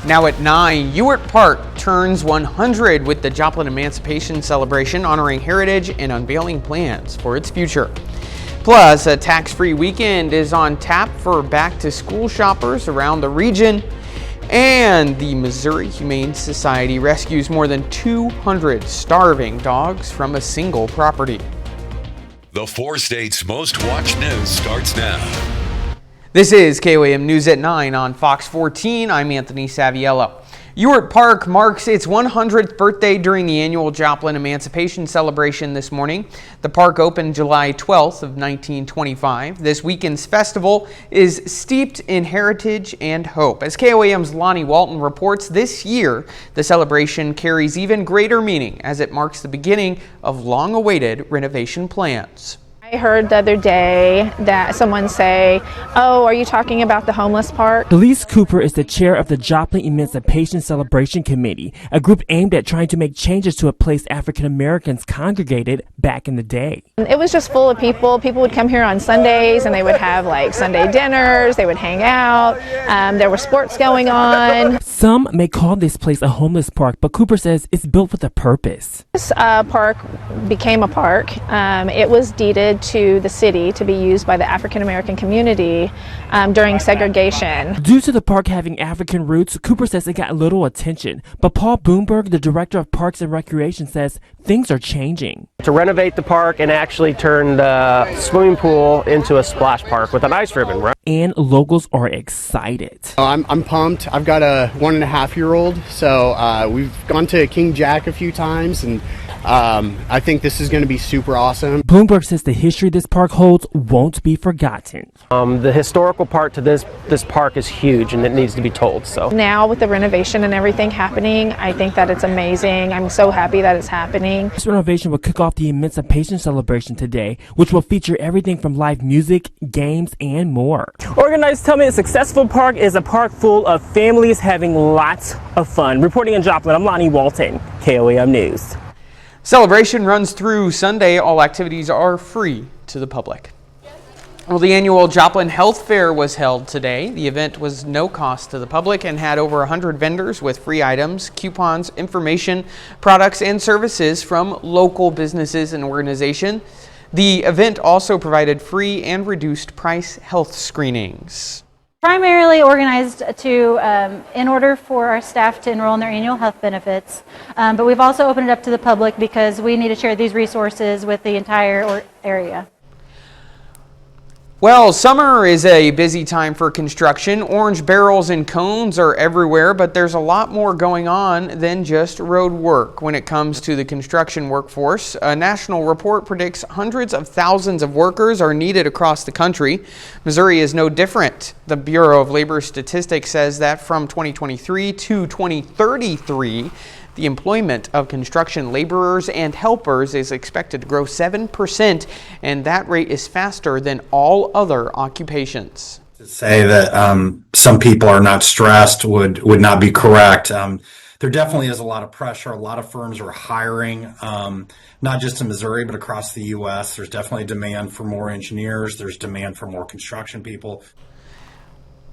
Now at 9, Ewart Park turns 100 with the Joplin Emancipation Celebration, honoring heritage and unveiling plans for its future. Plus, a tax-free weekend is on tap for back-to-school shoppers around the region. And the Missouri Humane Society rescues more than 200 starving dogs from a single property. The 4 states' most watched news starts now. This is KOAM News at 9 on Fox 14. I'm Anthony Saviello. Ewart Park marks its 100th birthday during the annual Joplin Emancipation Celebration this morning. The park opened July 12th of 1925. This weekend's festival is steeped in heritage and hope. As KOAM's Lonnie Walton reports, this year the celebration carries even greater meaning as it marks the beginning of long-awaited renovation plans. I heard the other day that someone say, "Oh, are you talking about the homeless park?" Elise Cooper is the chair of the Joplin Emancipation Celebration Committee, a group aimed at trying to make changes to a place African Americans congregated back in the day. It was just full of people. People would come here on Sundays and they would have like Sunday dinners, they would hang out, there were sports going on. Some may call this place a homeless park, but Cooper says it's built with a purpose. This park became a park. It was deeded to the city to be used by the African American community during segregation. Due to the park having African roots, Cooper says it got little attention. But Paul Boomberg, the director of Parks and Recreation, says things are changing. To renovate the park and actually turn the swimming pool into a splash park with an ice ribbon, right? And locals are excited. I'm pumped. I've got a 1.5-year-old, so we've gone to King Jack a few times, and I think this is going to be super awesome. Bloomberg says the history this park holds won't be forgotten. The historical part to this park is huge, and it needs to be told. So now with the renovation and everything happening, I think that it's amazing. I'm so happy that it's happening. This renovation will kick off the Emancipation Celebration today, which will feature everything from live music, games, and more. Organizers tell me a successful park is a park full of families having lots of fun. Reporting in Joplin, I'm Lonnie Walton, KOAM News. Celebration runs through Sunday. All activities are free to the public. Well, the annual Joplin Health Fair was held today. The event was no cost to the public and had over 100 vendors with free items, coupons, information, products, and services from local businesses and organizations. The event also provided free and reduced price health screenings. Primarily organized in order for our staff to enroll in their annual health benefits, but we've also opened it up to the public because we need to share these resources with the entire area. Well, summer is a busy time for construction. Orange barrels and cones are everywhere, but there's a lot more going on than just road work when it comes to the construction workforce. A national report predicts hundreds of thousands of workers are needed across the country. Missouri is no different. The Bureau of Labor Statistics says that from 2023 to 2033, the employment of construction laborers and helpers is expected to grow 7%, and that rate is faster than all other occupations. To say that some people are not stressed would not be correct. There definitely is a lot of pressure. A lot of firms are hiring, not just in Missouri, but across the U.S. There's definitely demand for more engineers. There's demand for more construction people.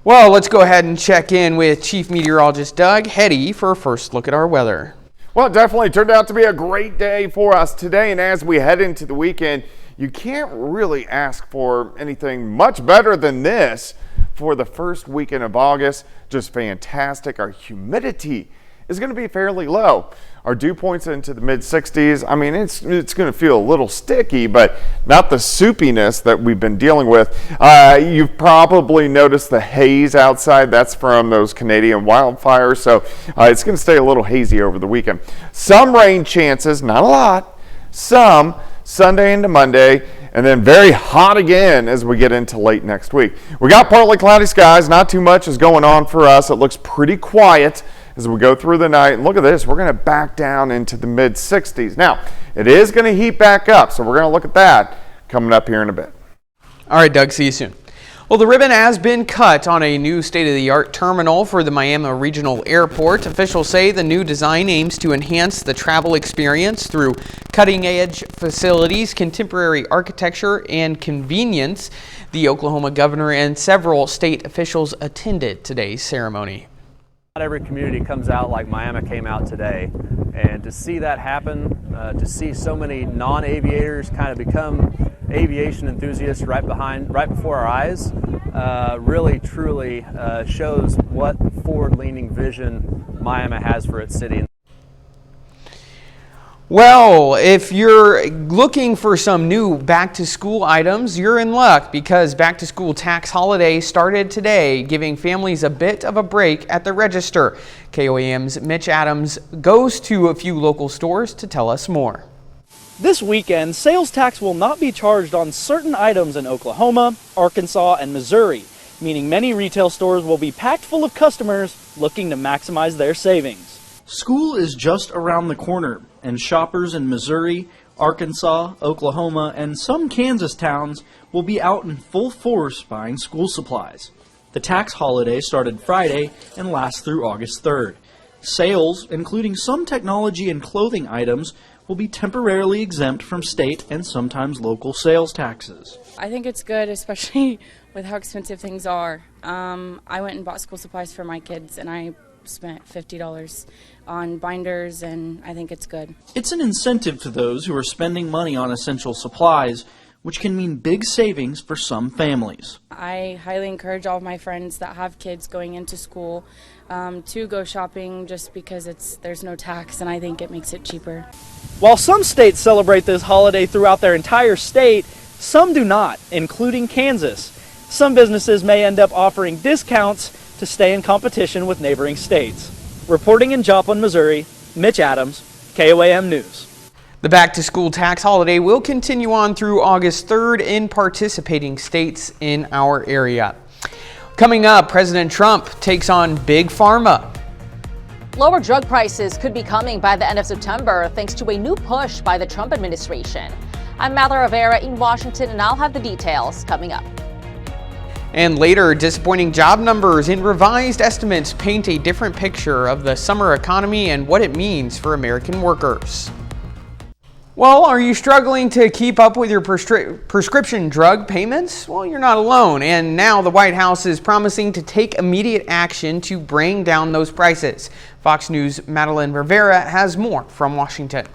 Well, let's go ahead and check in with Chief Meteorologist Doug Hetty for a first look at our weather. Well, it definitely turned out to be a great day for us today, and as we head into the weekend, you can't really ask for anything much better than this for the first weekend of August. Just fantastic. Our humidity is going to be fairly low. Our dew points into the mid-60s. I mean, it's going to feel a little sticky, but not the soupiness that we've been dealing with. You've probably noticed the haze outside. That's from those Canadian wildfires, so it's going to stay a little hazy over the weekend. Some rain chances, not a lot. Some Sunday into Monday, and then very hot again as we get into late next week. We got partly cloudy skies. Not too much is going on for us. It looks pretty quiet as we go through the night. And look at this, we're going to back down into the mid-60s. Now, it is going to heat back up, so we're going to look at that coming up here in a bit. All right, Doug, see you soon. Well, the ribbon has been cut on a new state-of-the-art terminal for the Miami Regional Airport. Officials say the new design aims to enhance the travel experience through cutting-edge facilities, contemporary architecture, and convenience. The Oklahoma governor and several state officials attended today's ceremony. Not every community comes out like Miami came out today, and to see that happen, to see so many non-aviators kind of become aviation enthusiasts right before our eyes, really truly shows what forward-leaning vision Miami has for its city. Well, if you're looking for some new back-to-school items, you're in luck because back-to-school tax holiday started today, giving families a bit of a break at the register. KOAM's Mitch Adams goes to a few local stores to tell us more. This weekend, sales tax will not be charged on certain items in Oklahoma, Arkansas, and Missouri, meaning many retail stores will be packed full of customers looking to maximize their savings. School is just around the corner, and shoppers in Missouri, Arkansas, Oklahoma, and some Kansas towns will be out in full force buying school supplies. The tax holiday started Friday and lasts through August 3rd. Sales, including some technology and clothing items, will be temporarily exempt from state and sometimes local sales taxes. I think it's good, especially with how expensive things are. I went and bought school supplies for my kids, and I spent $50 on binders, and I think it's good. It's an incentive to those who are spending money on essential supplies, which can mean big savings for some families. I highly encourage all of my friends that have kids going into school to go shopping just because there's no tax, and I think it makes it cheaper. While some states celebrate this holiday throughout their entire state, some do not, including Kansas. Some businesses may end up offering discounts to stay in competition with neighboring states. Reporting in Joplin, Missouri, Mitch Adams, KOAM News. The back-to-school tax holiday will continue on through August 3rd in participating states in our area. Coming up, President Trump takes on Big Pharma. Lower drug prices could be coming by the end of September thanks to a new push by the Trump administration. I'm Midair Rivera in Washington, and I'll have the details coming up. And later, disappointing job numbers and revised estimates paint a different picture of the summer economy and what it means for American workers. Well, are you struggling to keep up with your prescription drug payments? Well, you're not alone. And now the White House is promising to take immediate action to bring down those prices. Fox News' Madeline Rivera has more from Washington.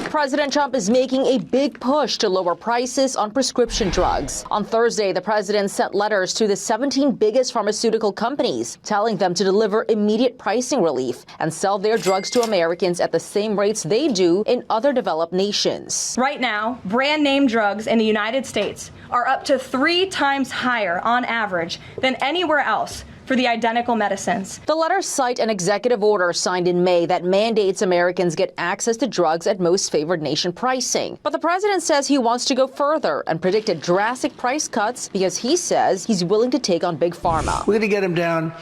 President Trump is making a big push to lower prices on prescription drugs. On Thursday, the president sent letters to the 17 biggest pharmaceutical companies, telling them to deliver immediate pricing relief and sell their drugs to Americans at the same rates they do in other developed nations. Right now, brand name drugs in the United States are up to 3 times higher on average than anywhere else for the identical medicines. The letters cite an executive order signed in May that mandates Americans get access to drugs at most favored nation pricing. But the president says he wants to go further and predicted drastic price cuts because he says he's willing to take on Big Pharma. We're going to get them down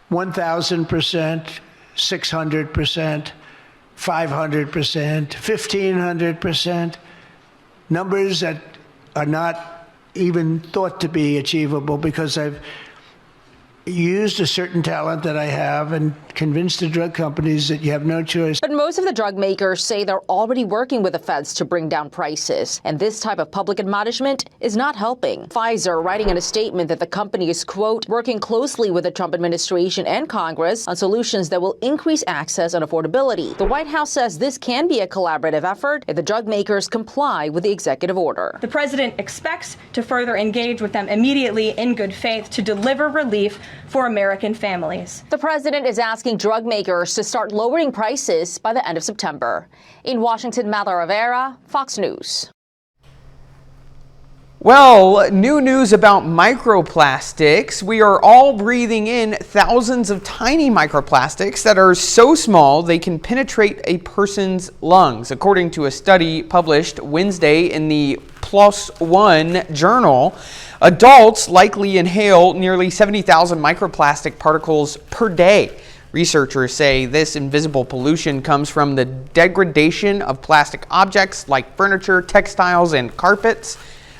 1,000%, 600%, 500%, 1,500%, numbers that are not even thought to be achievable because I've used a certain talent that I have and convinced the drug companies that you have no choice. But most of the drug makers say they're already working with the feds to bring down prices, and this type of public admonishment is not helping. Pfizer writing in a statement that the company is, quote, working closely with the Trump administration and Congress on solutions that will increase access and affordability. The White House says this can be a collaborative effort if the drug makers comply with the executive order. The president expects to further engage with them immediately in good faith to deliver relief for American families. The president is asking drug makers to start lowering prices by the end of September. In Washington, Midair Rivera, Fox News. Well, new news about microplastics. We are all breathing in thousands of tiny microplastics that are so small they can penetrate a person's lungs, according to a study published Wednesday in the PLOS One journal. Adults likely inhale nearly 70,000 microplastic particles per day. Researchers say this invisible pollution comes from the degradation of plastic objects like furniture, textiles, and carpets.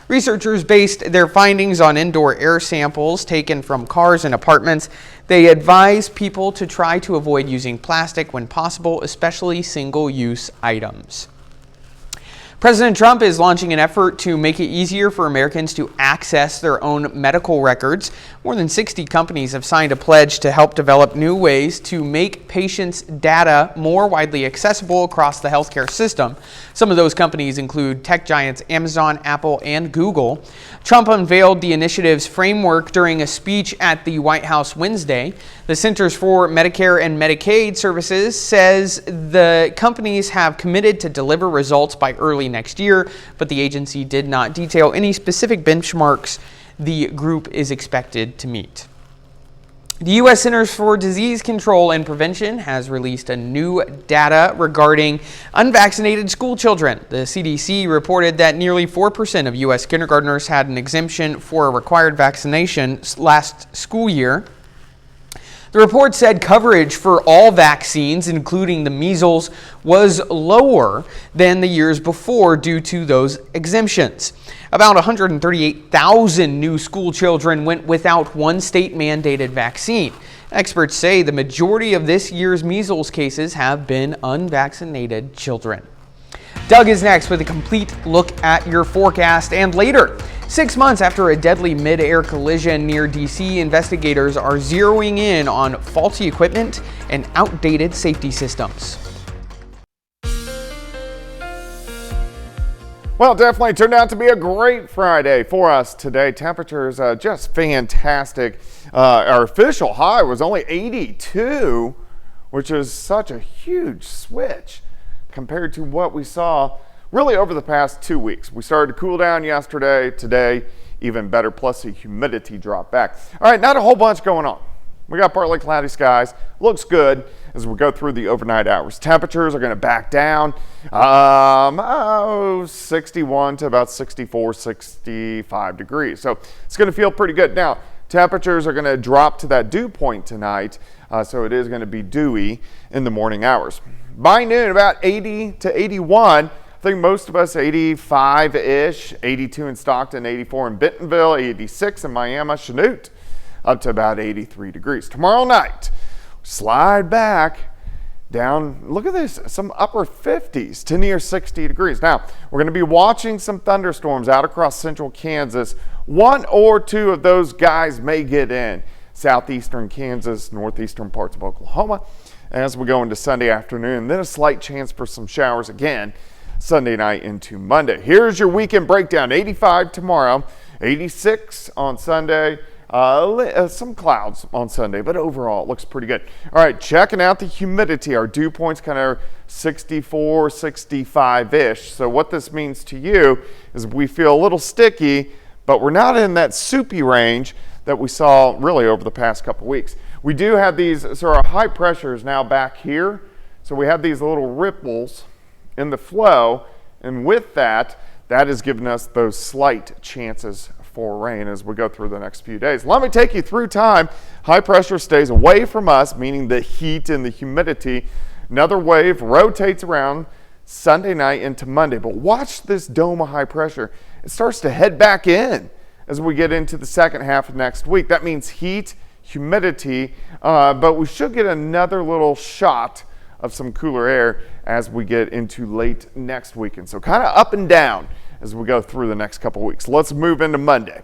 Researchers based their findings on indoor air samples taken from cars and apartments. They advise people to try to avoid using plastic when possible, especially single-use items. President Trump is launching an effort to make it easier for Americans to access their own medical records. More than 60 companies have signed a pledge to help develop new ways to make patients' data more widely accessible across the healthcare system. Some of those companies include tech giants Amazon, Apple, and Google. Trump unveiled the initiative's framework during a speech at the White House Wednesday. The Centers for Medicare and Medicaid Services says the companies have committed to deliver results by early next year, but the agency did not detail any specific benchmarks the group is expected to meet. The U.S. Centers for Disease Control and Prevention has released a new data regarding unvaccinated school children. The CDC reported that nearly 4% of U.S. kindergartners had an exemption for a required vaccination last school year. The report said coverage for all vaccines, including the measles, was lower than the years before due to those exemptions. About 138,000 new school children went without one state-mandated vaccine. Experts say the majority of this year's measles cases have been unvaccinated children. Doug is next with a complete look at your forecast, and later, 6 months after a deadly mid-air collision near D.C., investigators are zeroing in on faulty equipment and outdated safety systems. Well, it definitely turned out to be a great Friday for us today. Temperatures just fantastic. Our official high was only 82, which is such a huge switch compared to what we saw really over the past 2 weeks. We started to cool down yesterday, today even better, plus the humidity dropped back. All right, not a whole bunch going on. We got partly cloudy skies. Looks good as we go through the overnight hours. Temperatures are going to back down 61 to about 64, 65 degrees. So it's going to feel pretty good. Now, temperatures are going to drop to that dew point tonight, so it is going to be dewy in the morning hours. By noon, about 80 to 81. I think most of us 85-ish, 82 in Stockton, 84 in Bentonville, 86 in Miami, Chanute, up to about 83 degrees. Tomorrow night, slide back down, look at this, some upper 50s to near 60 degrees. Now, we're going to be watching some thunderstorms out across central Kansas. One or two of those guys may get in southeastern Kansas, northeastern parts of Oklahoma as we go into Sunday afternoon. Then a slight chance for some showers again Sunday night into Monday. Here's your weekend breakdown. 85 tomorrow, 86 on Sunday. Some clouds on Sunday, but overall it looks pretty good. All right, checking out the humidity. Our dew point's kind of 64, 65-ish. So what this means to you is we feel a little sticky, but we're not in that soupy range that we saw really over the past couple weeks. We do have these, so our high pressure is now back here. So we have these little ripples in the flow, and with that, that is giving us those slight chances for rain as we go through the next few days. Let me take you through time. High pressure stays away from us, meaning the heat and the humidity. Another wave rotates around Sunday night into Monday, but watch this dome of high pressure. It starts to head back in as we get into the second half of next week. That means heat, humidity, but we should get another little shot of some cooler air as we get into late next weekend. So kind of up and down as we go through the next couple weeks. Let's move into Monday.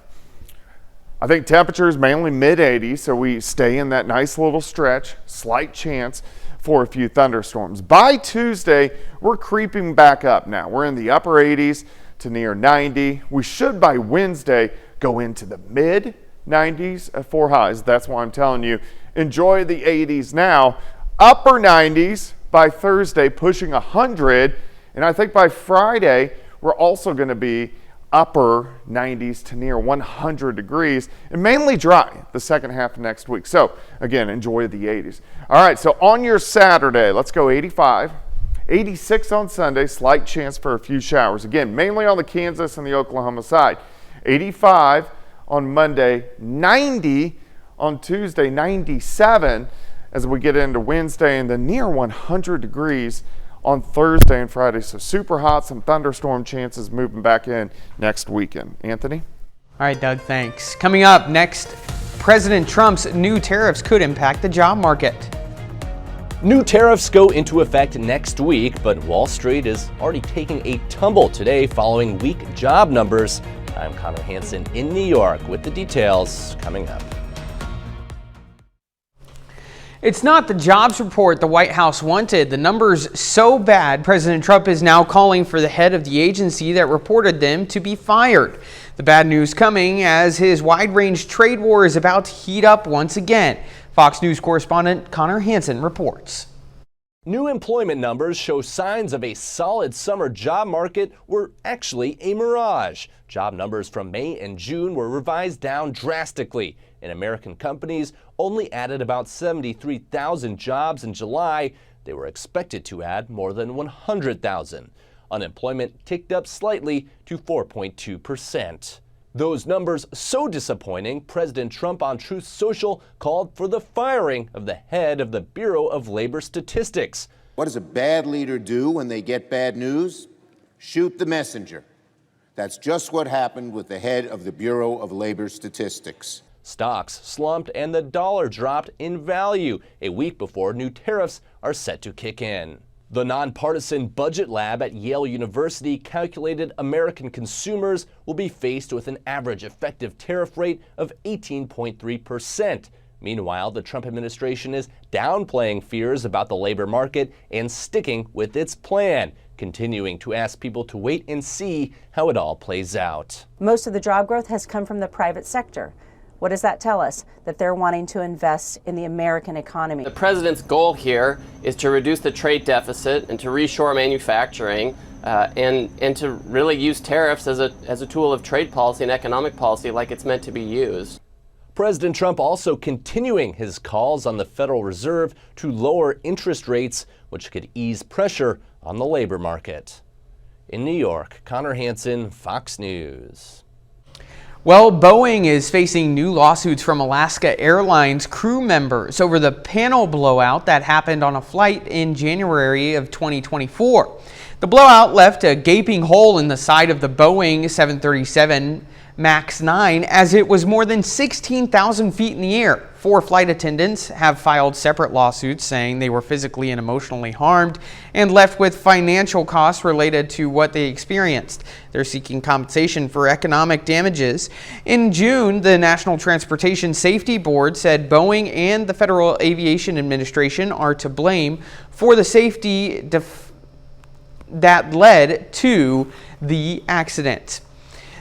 I think temperatures mainly mid-80s, so we stay in that nice little stretch, slight chance for a few thunderstorms. By Tuesday, we're creeping back up now. We're in the upper 80s to near 90. We should by Wednesday go into the mid-90s for highs. That's why I'm telling you, enjoy the 80s now. Upper 90s by Thursday, pushing 100. And I think by Friday, we're also going to be upper 90s to near 100 degrees and mainly dry the second half of next week. So again, enjoy the 80s. All right, so on your Saturday, let's go 85, 86 on Sunday, slight chance for a few showers. Again, mainly on the Kansas and the Oklahoma side. 85 on Monday, 90 on Tuesday, 97 as we get into Wednesday, and then near 100 degrees on Thursday and Friday. So super hot, some thunderstorm chances moving back in next weekend. Anthony? All right, Doug, thanks. Coming up next, President Trump's new tariffs could impact the job market. New tariffs go into effect next week, but Wall Street is already taking a tumble today following weak job numbers. I'm Connor Hansen in New York with the details coming up. It's not the jobs report the White House wanted. The numbers so bad, President Trump is now calling for the head of the agency that reported them to be fired. The bad news coming as his wide-range trade war is about to heat up once again. Fox News correspondent Connor Hansen reports. New employment numbers show signs of a solid summer job market were actually a mirage. Job numbers from May and June were revised down drastically, and American companies only added about 73,000 jobs in July. They were expected to add more than 100,000. Unemployment ticked up slightly to 4.2%. Those numbers so disappointing, President Trump on Truth Social called for the firing of the head of the Bureau of Labor Statistics. What does a bad leader do when they get bad news? Shoot the messenger. That's just what happened with the head of the Bureau of Labor Statistics. Stocks slumped and the dollar dropped in value a week before new tariffs are set to kick in. The nonpartisan budget lab at Yale University calculated American consumers will be faced with an average effective tariff rate of 18.3%. Meanwhile, the Trump administration is downplaying fears about the labor market and sticking with its plan, continuing to ask people to wait and see how it all plays out. Most of the job growth has come from the private sector. What does that tell us? That they're wanting to invest in the American economy. The president's goal here is to reduce the trade deficit and to reshore manufacturing and to really use tariffs as a tool of trade policy and economic policy like it's meant to be used. President Trump also continuing his calls on the Federal Reserve to lower interest rates, which could ease pressure on the labor market. In New York, Connor Hansen, Fox News. Well, Boeing is facing new lawsuits from Alaska Airlines crew members over the panel blowout that happened on a flight in January of 2024. The blowout left a gaping hole in the side of the Boeing 737 MAX 9 as it was more than 16,000 feet in the air. 4 flight attendants have filed separate lawsuits saying they were physically and emotionally harmed and left with financial costs related to what they experienced. They're seeking compensation for economic damages. In June, the National Transportation Safety Board said Boeing and the Federal Aviation Administration are to blame for the safety that led to the accident.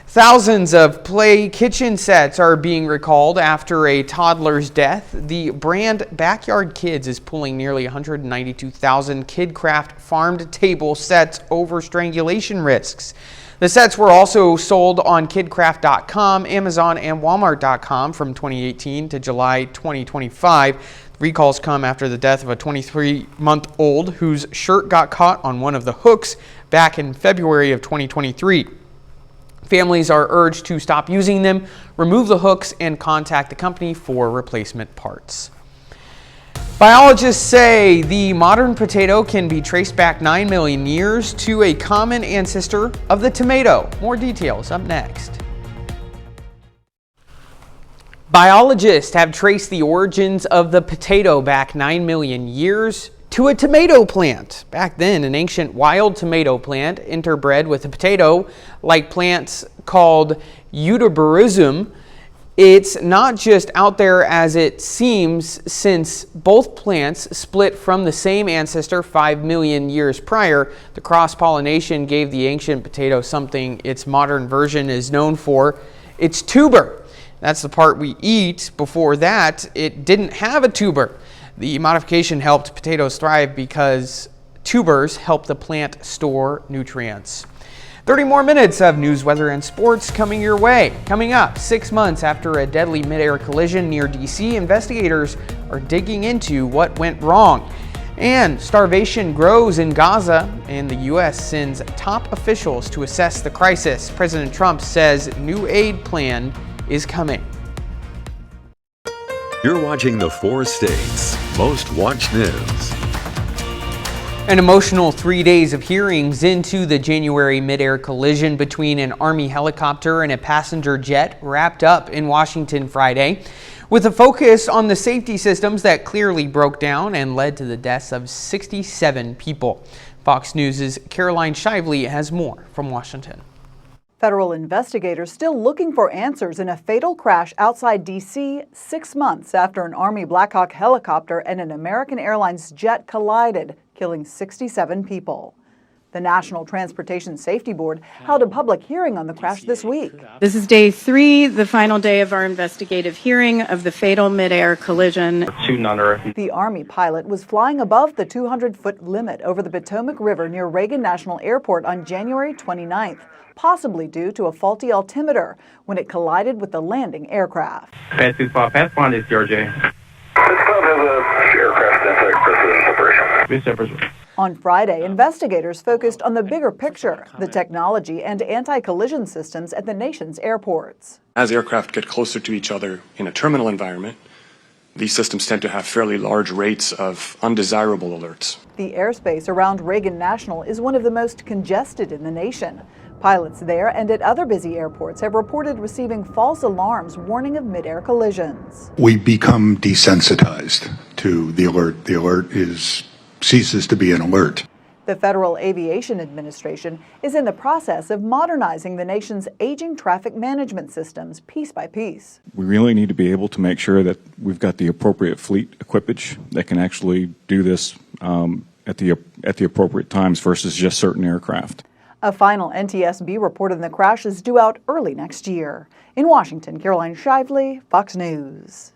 Thousands of play kitchen sets are being recalled after a toddler's death. The brand Backyard Kids is pulling nearly 192,000 KidCraft farmed table sets over strangulation risks. The sets were also sold on KidCraft.com, Amazon, and Walmart.com from 2018 to July 2025. Recalls come after the death of a 23-month-old whose shirt got caught on one of the hooks back in February of 2023. Families are urged to stop using them, remove the hooks, and contact the company for replacement parts. Biologists say the modern potato can be traced back 9 million years to a common ancestor of the tomato. More details up next. Biologists have traced the origins of the potato back 9 million years to a tomato plant. Back then, an ancient wild tomato plant interbred with a potato-like plants called Eutyberosum. It's not just out there as it seems, since both plants split from the same ancestor 5 million years prior. The cross-pollination gave the ancient potato something its modern version is known for, its tuber. That's the part we eat. Before that, it didn't have a tuber. The modification helped potatoes thrive because tubers help the plant store nutrients. 30 more minutes of news, weather, and sports coming your way. Coming up, 6 months after a deadly midair collision near D.C., investigators are digging into what went wrong. And starvation grows in Gaza, and the U.S. sends top officials to assess the crisis. President Trump says new aid plan is coming. You're watching the 4 States Most Watched News. An emotional 3 days of hearings into the January midair collision between an Army helicopter and a passenger jet wrapped up in Washington Friday. with a focus on the safety systems that clearly broke down and led to the deaths of 67 people. Fox News' Caroline Shively has more from Washington. Federal investigators still looking for answers in a fatal crash outside D.C. 6 months after an Army Black Hawk helicopter and an American Airlines jet collided, killing 67 people. The National Transportation Safety Board held a public hearing on the crash this week. This is day 3, the final day of our investigative hearing of the fatal Midair collision. The Army pilot was flying above the 200-foot limit over the Potomac River near Reagan National Airport on January 29th, possibly due to a faulty altimeter when it collided with the landing aircraft. Pass 1 is CRJ. On Friday, investigators focused on the bigger picture, the technology and anti-collision systems at the nation's airports. As aircraft get closer to each other in a terminal environment, these systems tend to have fairly large rates of undesirable alerts. The airspace around Reagan National is one of the most congested in the nation. Pilots there and at other busy airports have reported receiving false alarms warning of mid-air collisions. We become desensitized to the alert. The alert ceases to be an alert. The Federal Aviation Administration is in the process of modernizing the nation's aging traffic management systems piece by piece. We really need to be able to make sure that we've got the appropriate fleet equipage that can actually do this at the appropriate times versus just certain aircraft. A final NTSB report on the crash is due out early next year. In Washington, Caroline Shively, Fox News.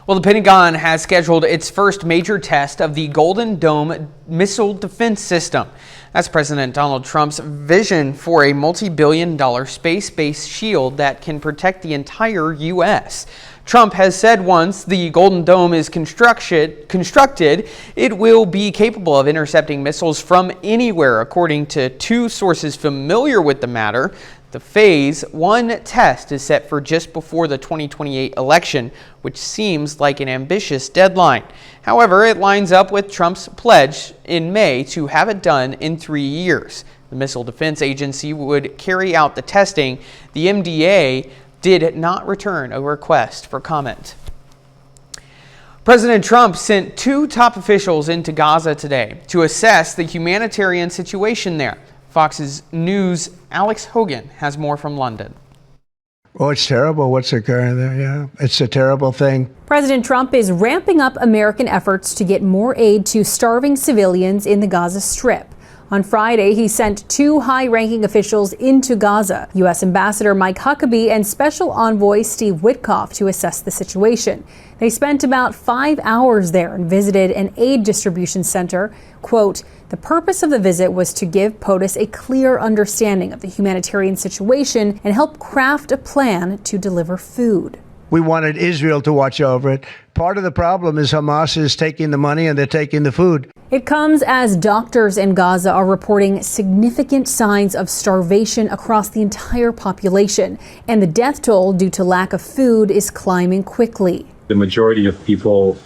Well, the Pentagon has scheduled its first major test of the Golden Dome missile defense system. That's President Donald Trump's vision for a multi-billion-dollar space-based shield that can protect the entire U.S. Trump has said once the Golden Dome is constructed, it will be capable of intercepting missiles from anywhere, according to 2 sources familiar with the matter. The Phase 1 test is set for just before the 2028 election, which seems like an ambitious deadline. However, it lines up with Trump's pledge in May to have it done in 3 years. The Missile Defense Agency would carry out the testing. The MDA did not return a request for comment. President Trump sent 2 top officials into Gaza today to assess the humanitarian situation there. Fox's News' Alex Hogan has more from London. Oh, it's terrible what's occurring there, yeah. It's a terrible thing. President Trump is ramping up American efforts to get more aid to starving civilians in the Gaza Strip. On Friday, he sent 2 high-ranking officials into Gaza, U.S. Ambassador Mike Huckabee and Special Envoy Steve Witkoff, to assess the situation. They spent about 5 hours there and visited an aid distribution center. Quote, the purpose of the visit was to give POTUS a clear understanding of the humanitarian situation and help craft a plan to deliver food. We wanted Israel to watch over it. Part of the problem is Hamas is taking the money and they're taking the food. It comes as doctors in Gaza are reporting significant signs of starvation across the entire population, and the death toll due to lack of food is climbing quickly. The majority of people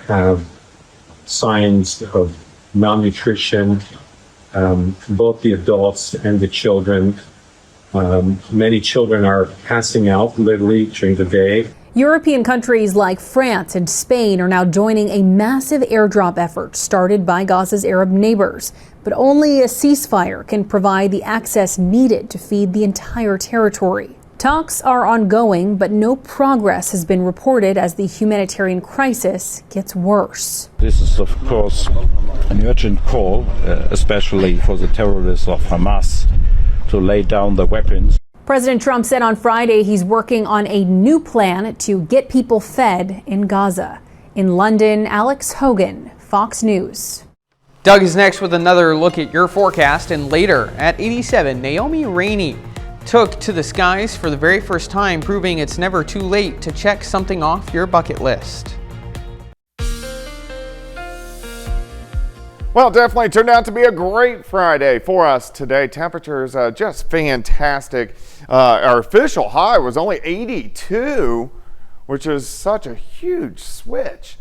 have signs of malnutrition, both the adults and the children. Many children are passing out literally during the day. European countries like France and Spain are now joining a massive airdrop effort started by Gaza's Arab neighbors. But only a ceasefire can provide the access needed to feed the entire territory. Talks are ongoing, but no progress has been reported as the humanitarian crisis gets worse. This is, of course, an urgent call, especially for the terrorists of Hamas, to lay down the weapons. President Trump said on Friday he's working on a new plan to get people fed in Gaza. In London, Alex Hogan, Fox News. Doug is next with another look at your forecast, and later at 87, Naomi Rainey took to the skies for the very first time, proving it's never too late to check something off your bucket list. Well, definitely turned out to be a great Friday for us today. Temperatures just fantastic. Our official high was only 82, which is such a huge switch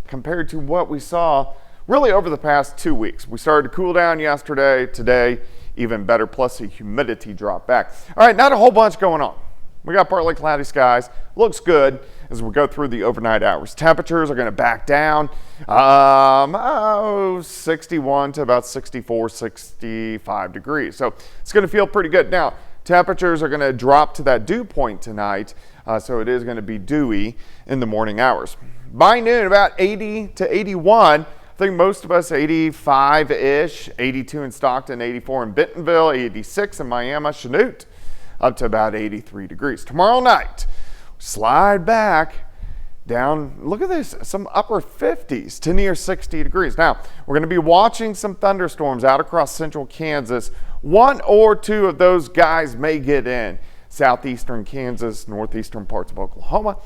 compared to what we saw really over the past 2 weeks. We started to cool down yesterday. Today, even better, plus the humidity dropped back. All right, not a whole bunch going on. We got partly cloudy skies. Looks good as we go through the overnight hours. Temperatures are going to back down 61 to about 64, 65 degrees. So it's going to feel pretty good. Now, temperatures are going to drop to that dew point tonight, so it is going to be dewy in the morning hours. By noon, about 80 to 81. I think most of us 85-ish, 82 in Stockton, 84 in Bentonville, 86 in Miami, Chanute, up to about 83 degrees. Tomorrow night, slide back down, look at this, some upper 50s to near 60 degrees. Now, we're going to be watching some thunderstorms out across central Kansas. One or two of those guys may get in southeastern Kansas, northeastern parts of Oklahoma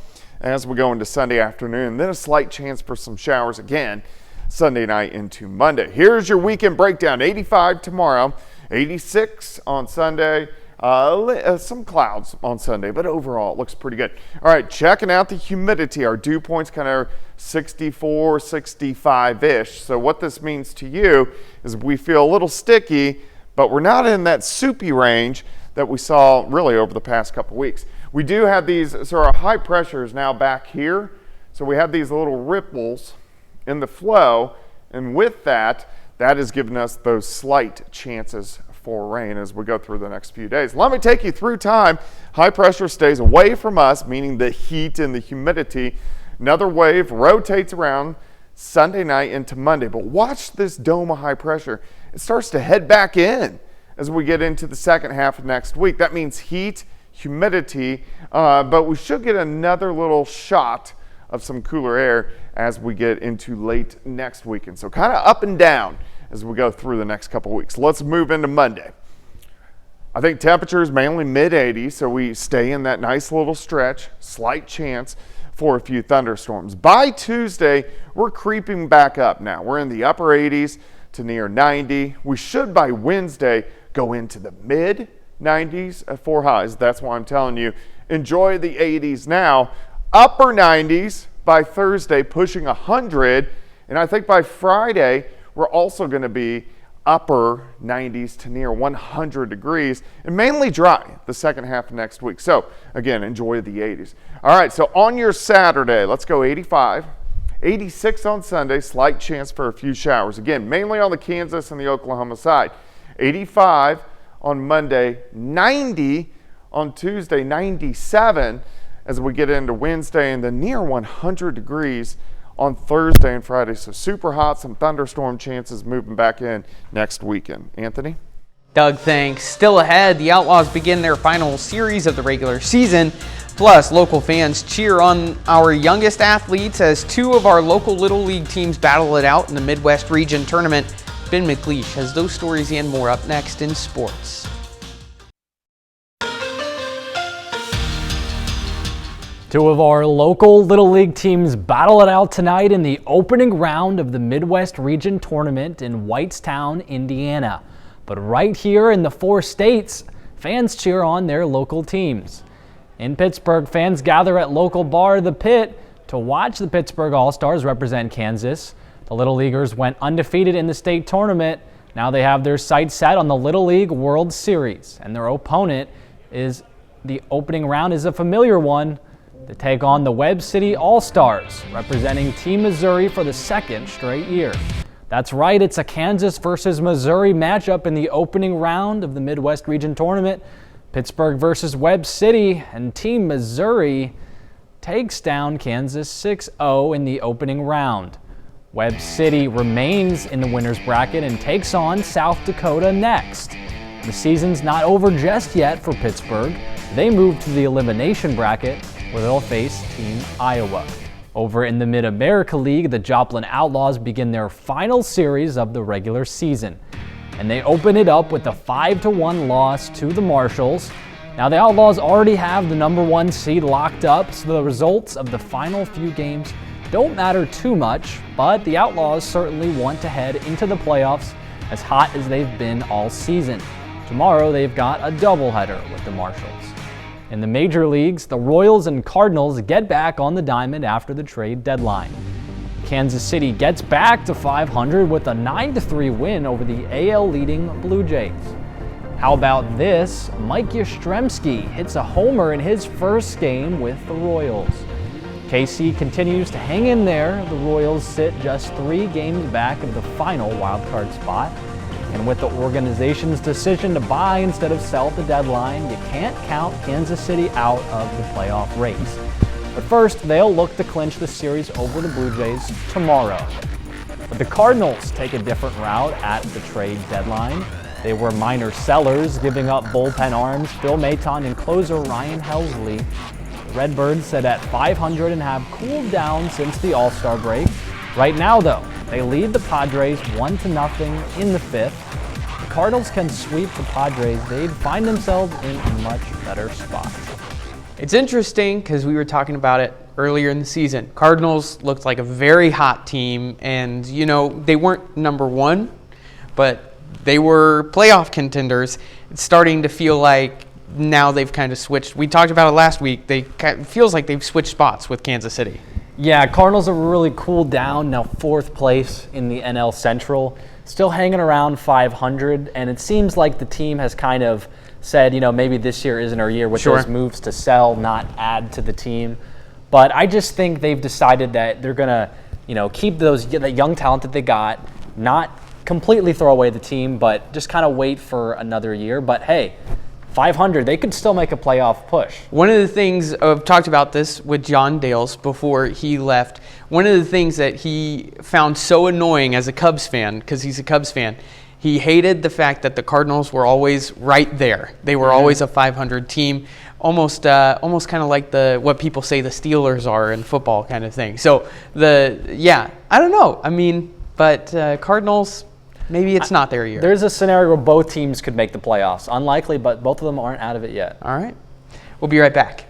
as we go into Sunday afternoon. Then a slight chance for some showers again Sunday night into Monday. Here's your weekend breakdown. 85 tomorrow, 86 on Sunday. Some clouds on Sunday, but overall it looks pretty good. All right, checking out the humidity. Our dew point's kind of 64, 65-ish. So what this means to you is we feel a little sticky, but we're not in that soupy range that we saw really over the past couple weeks. We do have these, so our high pressure is now back here. So we have these little ripples in the flow, and with that has given us those slight chances for rain as we go through the next few days. Let me take you through time. High pressure stays away from us, meaning the heat and the humidity. Another wave rotates around Sunday night into Monday, but watch this dome of high pressure. It starts to head back in as we get into the second half of next week. That means heat, humidity, but we should get another little shot of some cooler air as we get into late next weekend. So kind of up and down as we go through the next couple weeks. Let's move into Monday. I think temperatures mainly mid-80s, so we stay in that nice little stretch, slight chance for a few thunderstorms. By Tuesday, we're creeping back up now. We're in the upper 80s to near 90. We should by Wednesday go into the mid-90s for highs. That's why I'm telling you, enjoy the 80s now. Upper 90s by Thursday, pushing 100. And I think by Friday, we're also going to be upper 90s to near 100 degrees and mainly dry the second half of next week. So again, enjoy the 80s. All right, so on your Saturday, let's go 85, 86 on Sunday, slight chance for a few showers. Again, mainly on the Kansas and the Oklahoma side. 85 on Monday, 90 on Tuesday, 97 as we get into Wednesday, and then near 100 degrees on Thursday and Friday. So super hot, some thunderstorm chances moving back in next weekend. Anthony? Doug, thanks. Still ahead, the Outlaws begin their final series of the regular season. Plus, local fans cheer on our youngest athletes as two of our local Little League teams battle it out in the Midwest Region Tournament. Ben McLeish has those stories and more up next in sports. Two of our local Little League teams battle it out tonight in the opening round of the Midwest Region Tournament in Whitestown, Indiana. But right here in the 4 states, fans cheer on their local teams. In Pittsburgh, fans gather at local bar The Pit to watch the Pittsburgh All-Stars represent Kansas. The Little Leaguers went undefeated in the state tournament. Now they have their sights set on the Little League World Series, and their opponent is the opening round is a familiar one. They take on the Webb City All-Stars, representing Team Missouri for the second straight year. That's right, it's a Kansas versus Missouri matchup in the opening round of the Midwest Region Tournament. Pittsburgh versus Webb City, and Team Missouri takes down Kansas 6-0 in the opening round. Webb City remains in the winner's bracket and takes on South Dakota next. The season's not over just yet for Pittsburgh. They move to the elimination bracket, where they'll face Team Iowa. Over in the Mid-America League, the Joplin Outlaws begin their final series of the regular season, and they open it up with a 5-1 loss to the Marshalls. Now the Outlaws already have the #1 seed locked up, so the results of the final few games don't matter too much, but the Outlaws certainly want to head into the playoffs as hot as they've been all season. Tomorrow they've got a doubleheader with the Marshalls. In the major leagues, the Royals and Cardinals get back on the diamond after the trade deadline. Kansas City gets back to 500 with a 9-3 win over the AL leading Blue Jays. How about this? Mike Yastrzemski hits a homer in his first game with the Royals. KC continues to hang in there. The Royals sit just 3 games back of the final wildcard spot. And with the organization's decision to buy instead of sell at the deadline, you can't count Kansas City out of the playoff race. But first, they'll look to clinch the series over the Blue Jays tomorrow. But the Cardinals take a different route at the trade deadline. They were minor sellers, giving up bullpen arms Phil Maton and closer Ryan Helsley. Redbirds sit at 500 and have cooled down since the All-Star break. Right now, though, they lead the Padres 1-0 in the 5th. The Cardinals can sweep the Padres, they'd find themselves in a much better spot. It's interesting because we were talking about it earlier in the season. Cardinals looked like a very hot team, and you know, they weren't number 1, but they were playoff contenders. It's starting to feel like now they've kind of switched. We talked about it last week. It feels like they've switched spots with Kansas City. Yeah, Cardinals have really cooled down, now 4th place in the NL Central, still hanging around 500, and it seems like the team has kind of said, you know, maybe this year isn't our year with those moves to sell, not add to the team. But I just think they've decided that they're going to, you know, keep that young talent that they got, not completely throw away the team, but just kind of wait for another year. But hey, 500, they could still make a playoff push. One of the things, I've talked about this with John Dales before he left, one of the things that he found so annoying as a Cubs fan, because he's a Cubs fan, he hated the fact that the Cardinals were always right there. They were always a 500 team, almost kind of like what people say the Steelers are in football kind of thing. So I don't know. I mean, but Cardinals, maybe it's not their year. There's a scenario where both teams could make the playoffs. Unlikely, but both of them aren't out of it yet. All right. We'll be right back.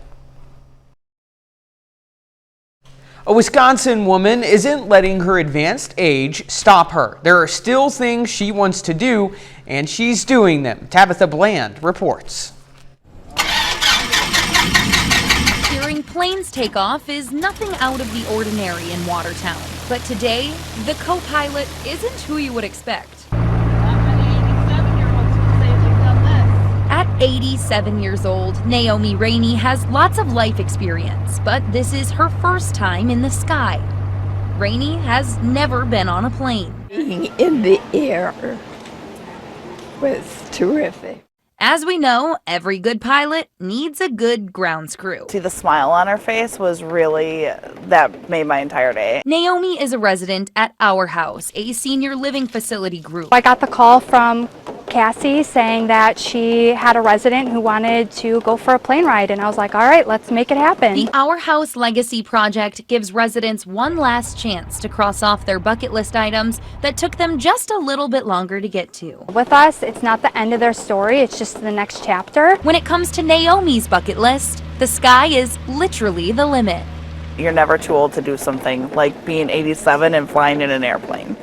A Wisconsin woman isn't letting her advanced age stop her. There are still things she wants to do, and she's doing them. Tabitha Bland reports. Hearing planes take off is nothing out of the ordinary in Watertown. But today, the co-pilot isn't who you would expect. At 87 years old, Naomi Rainey has lots of life experience, but this is her first time in the sky. Rainey has never been on a plane. Being in the air was terrific. As we know, every good pilot needs a good ground crew. See, the smile on her face was really, that made my entire day. Naomi is a resident at Our House, a senior living facility group. I got the call from Cassie saying that she had a resident who wanted to go for a plane ride, and I was like, all right, let's make it happen. The Our House Legacy Project gives residents one last chance to cross off their bucket list items that took them just a little bit longer to get to. With us, it's not the end of their story, it's just the next chapter. When it comes to Naomi's bucket list, the sky is literally the limit. You're never too old to do something like being 87 and flying in an airplane.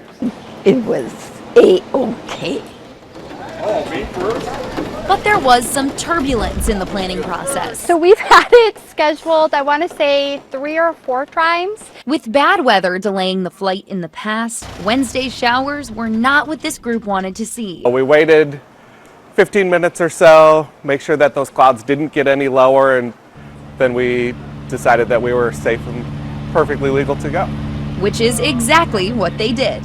It was A-OK. But there was some turbulence in the planning process. So we've had it scheduled, I want to say 3 or 4 times. With bad weather delaying the flight in the past, Wednesday's showers were not what this group wanted to see. We waited 15 minutes or so, make sure that those clouds didn't get any lower, and then we decided that we were safe and perfectly legal to go. Which is exactly what they did.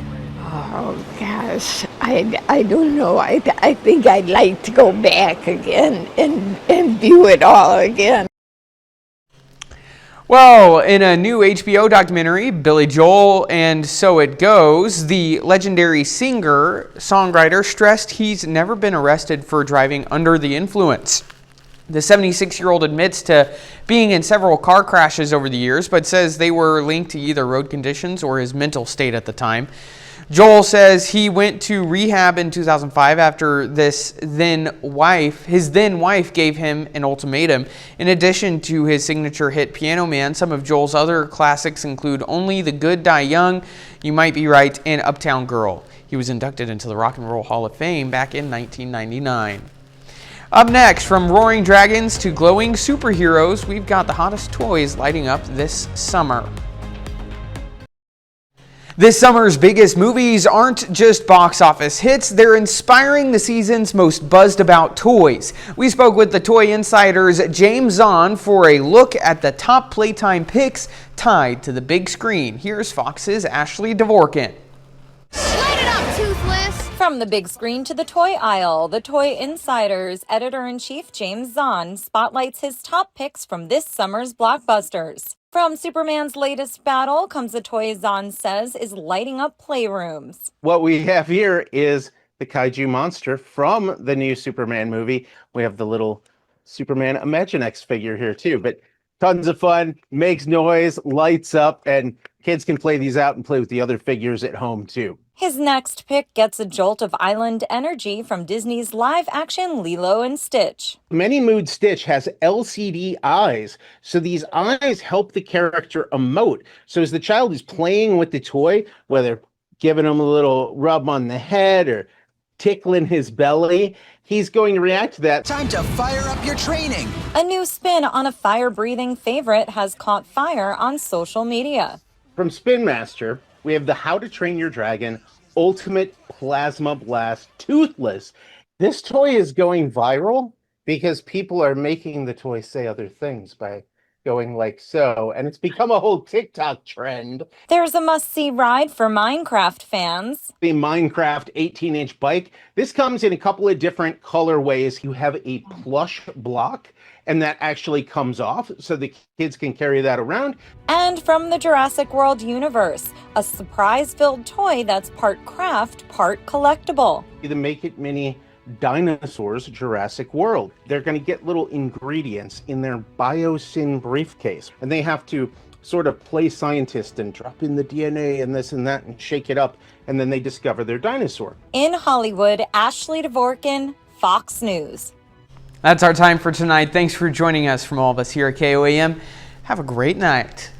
Oh gosh, I don't know. I think I'd like to go back again and view it all again. Well, in a new HBO documentary, Billy Joel and So It Goes, the legendary singer-songwriter stressed he's never been arrested for driving under the influence. The 76-year-old admits to being in several car crashes over the years, but says they were linked to either road conditions or his mental state at the time. Joel says he went to rehab in 2005 after his then wife gave him an ultimatum. In addition to his signature hit Piano Man, some of Joel's other classics include Only the Good Die Young, You Might Be Right, and Uptown Girl. He was inducted into the Rock and Roll Hall of Fame back in 1999. Up next, from roaring dragons to glowing superheroes, we've got the hottest toys lighting up this summer. This summer's biggest movies aren't just box office hits, they're inspiring the season's most buzzed about toys. We spoke with the Toy Insider's James Zahn for a look at the top playtime picks tied to the big screen. Here's Fox's Ashley Dvorkin. From the big screen to the toy aisle, the Toy Insider's editor-in-chief James Zahn spotlights his top picks from this summer's blockbusters. From Superman's latest battle comes a toy Zahn says is lighting up playrooms. What we have here is the kaiju monster from the new Superman movie. We have the little Superman Imaginext figure here too, but tons of fun, makes noise, lights up, and kids can play these out and play with the other figures at home too. His next pick gets a jolt of island energy from Disney's live-action Lilo and Stitch. Many Mood Stitch has LCD eyes, so these eyes help the character emote. So as the child is playing with the toy, whether giving him a little rub on the head or tickling his belly, he's going to react to that. Time to fire up your training. A new spin on a fire-breathing favorite has caught fire on social media. From Spin Master, we have the How to Train Your Dragon Ultimate Plasma Blast Toothless. This toy is going viral because people are making the toy say other things by going like so, and it's become a whole TikTok trend. There's a must-see ride for Minecraft fans. The Minecraft 18-inch bike. This comes in a couple of different colorways. You have a plush block, and that actually comes off, so the kids can carry that around. And from the Jurassic World universe, a surprise-filled toy that's part craft, part collectible. The Make It Mini Dinosaurs Jurassic World. They're going to get little ingredients in their biosyn briefcase, and they have to sort of play scientist and drop in the DNA and this and that and shake it up, and then they discover their dinosaur. In Hollywood, Ashley Dvorkin, Fox News. That's our time for tonight. Thanks for joining us from all of us here at KOAM. Have a great night.